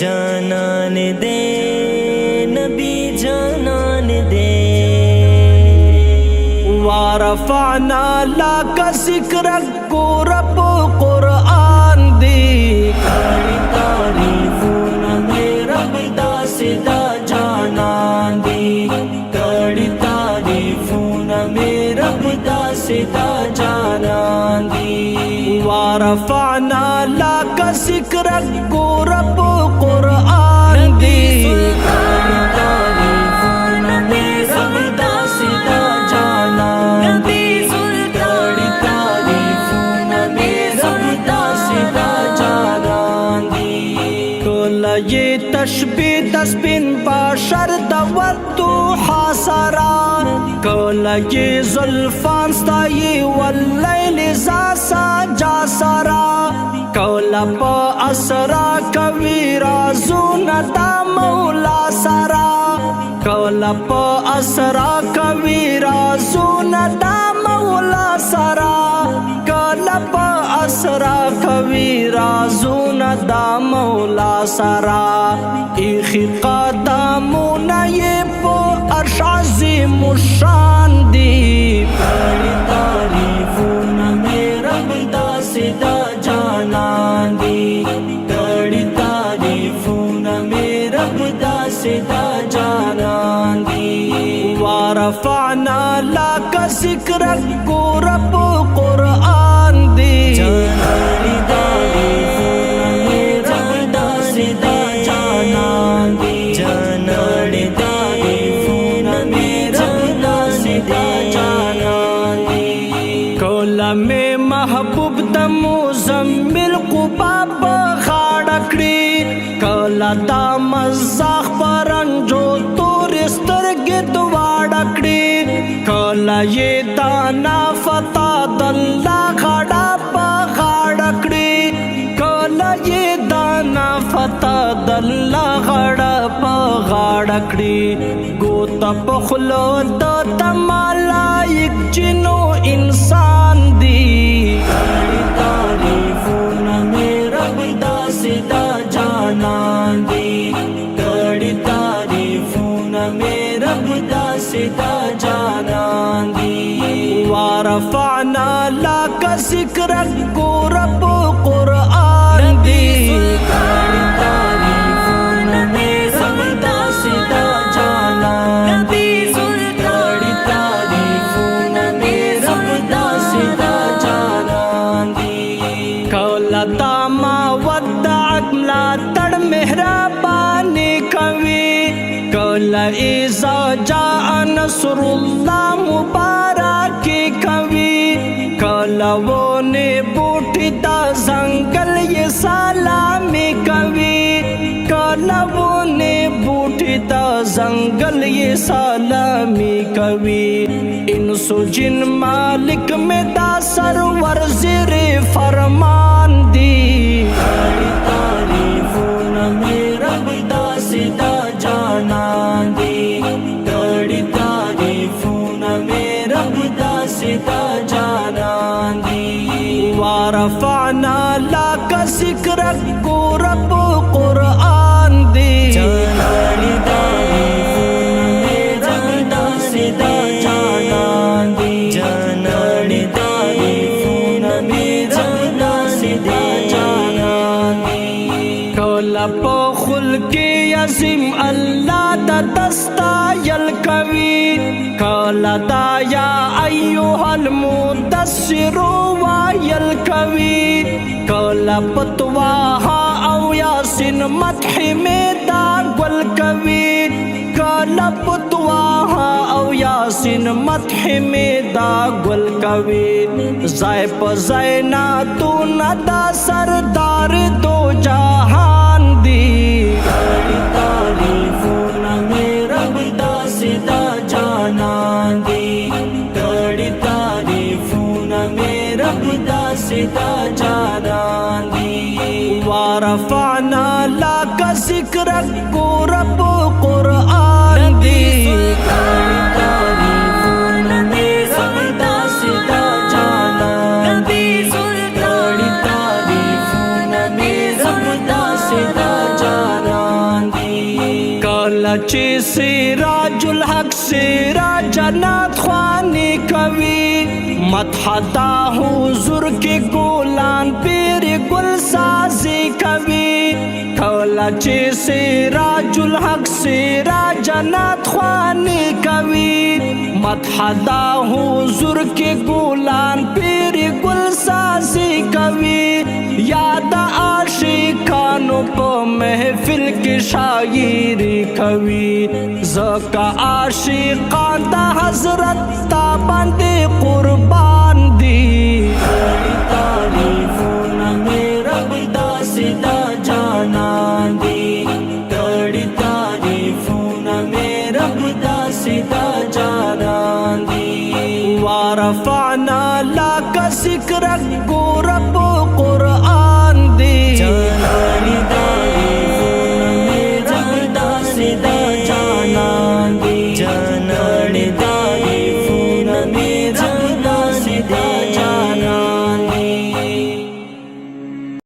جانان دے نبی جانان دے ورفعنا لك ذکرک کو رب قرآن دی کاری تعریفون میرا بدا سدا جانان دی کاری تعریفون میرا بدا سدا جانان دی ورفعنا لك ذکرک کو رب قرآن دی کاری تعریفون میرا بدا سدا جانان دی کاری تعریفون میرا بدا سدا جانان دی کله یہ تشبیه د سپین بشر د والضحا سرا کله یہ زلفان ستایي واللیل ذا سجا سرا کله په اسرا کوي رازونه د مولا سرا کله په اسرا کوي رازونه د مولا سرا کله په اسرا کوي رازونه د مولا سرا ایخی قدمونه یې په عرش عظیم الشان دی کاری تعریفون میرا بدا سدا جانان دی کاری تعریفون میرا بدا سدا جانان دی ورفعنا لك ذکرک کو رب قرآن دی کاری تعریفون میرا بدا سدا جانان دی کاری تعریفون میرا بدا سدا جانان دی کولا میں محبوب د مزمل قبا په غاړه کړي کولا دا مزاح پرنجو تور سترګې دواړه کړي کولا یې دانا فتا د الله غاړه په غاړه کړي کولا یې دانا فتا د الله غاړه په غاړه کړي ګوته په خلو د ملائک جنو انسان دی کاری تعریفون میرا بدا سدا جانان دی کاری تعریفون میرا بدا سدا جانان دی ورفعنا لك ذکرک کو رب قرآن دی کاری تعریفون میرا بدا سدا جانان دی کاری تعریفون میرا بدا سدا جانان دی کولا دا ما ودعت ملا تڑ مہربانی کوي کولا ایزا جاء نصر اللہ مبارکی کوي کولا وونه بوټي دا زنګل یہ سلامی کوي کولا وونه بوټي دا زنګل یہ سلامی کوي انسو جن مالک میں دا سرور زیر فرمان دی کاری تعریفون میرا بدا سدا جانان دی کاری تعریفون میرا بدا سدا جانان دی ورفعنا لك ذکرک کو رب قرآن دی کاری تعریفون میرا بدا سدا جانان دی کاری تعریفون میرا بدا سدا جانان دی کولا په خلق عظیم الله دا دستایل کوي کولا دا یا ایها المدثر وایل کوي کولا پتواها او یاسین مدح میں دا گل کوي کولا پتواها او یاسین مدح میں دا گل کوي زای په زینا تو ندا سردار دو جہان دی کاری تعریفون میرا بدا سدا جانان دی کاری تعریفون میرا بدا سدا جانان دی ورفعنا لك ذکرک کو رب قرآن دی کاری تعریفون میرا بدا سدا جانان دی کاری تعریفون میرا بدا سدا جانان چې سراج الحق سراج جنات خوانی کوي مدحتا حضور کې ګلان پیر گل سازی کوي کله چې سراج الحق سراج جنات خوانی کوي مدحتا حضور کې ګلان پیر گل سازی کوي یاد عاشقانو په محفل کې شاعری کوي زکا عاشقان د حضرت تا باندې قربان دي تعریفونه مې رب داسې دا جانان دي کړي تعریفونه مې رب داسې دا جانان دي ورفعنا